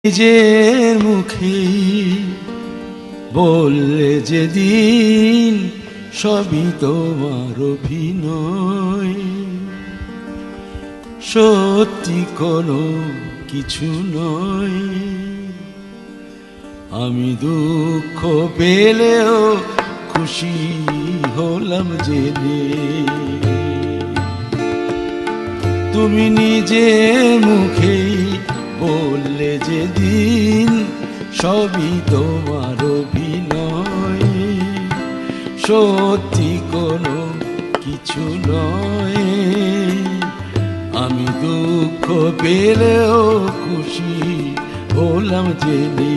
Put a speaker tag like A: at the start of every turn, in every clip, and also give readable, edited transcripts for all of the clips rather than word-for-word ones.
A: নিজের মুখে বললে যেদিন সবই তোমার অভিনয়, সত্যি কোনো কিছু নয়। আমি দুঃখ পেলেও খুশি হলাম জেনে, তুমি নিজে মুখে বললে যেদিন সবই তোমার অভিনয়, সত্যি কোনো কিছু নয়। আমি দুঃখ পেলেও খুশি হলাম জেনে,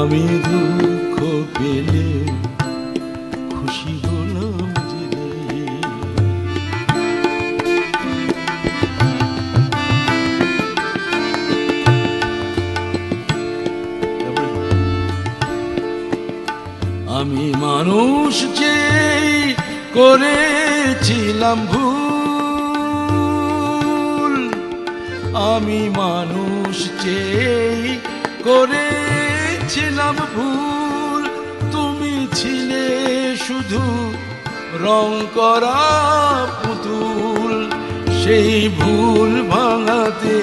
A: আমি দুঃখ পেলেও খুশি হলাম জেনে। আমি মানুষ যে করেছিলাম ভুল, আমি মানুষ যে করেছিলাম ভুল। তুমি ছিলে শুধু রং করা পুতুল, সেই ভুল ভাঙাতে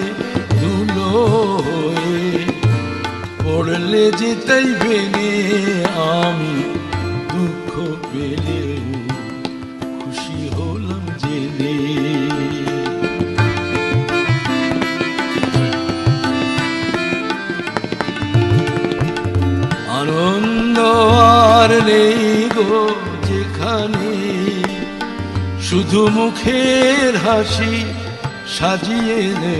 A: ধুলো হয়ে পড়লে যে তাই ভেঙে। আমি দুঃখ পেলেও খুশি হলাম জেনে, আনন্দ আর নেই গো যেখানে, শুধু মুখের হাসি সাজিয়ে নে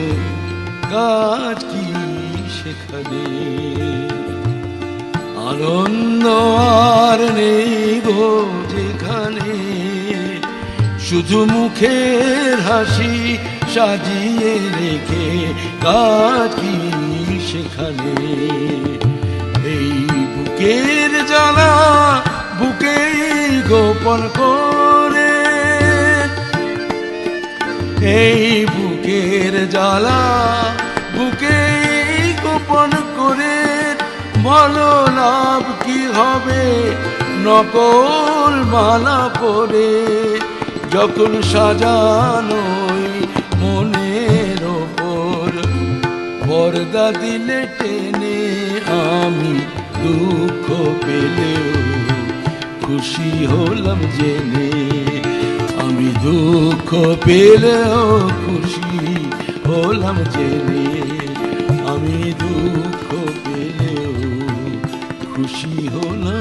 A: কাজ কি সেখানে। আনন্দ আর নেই গো যেখানে, শুধু মুখের হাসি সাজিয়ে রেখে কাজ কি সেখানে। এই বুকের জ্বালা বুকেই গোপন করে, এই বুকের জ্বালা বুকেই গোপন করে। বলো লাভ কি হবে নকল মালা পরে, যখন সাজানোই মনের ওপর পর্দা দিলে টেনে। আমি দুঃখ পেলেও খুশি হলাম জেনে, আমি দুঃখ পেলেও খুশি হলাম জেনে, আমি দুঃখ পেলেও খুশি হলাম।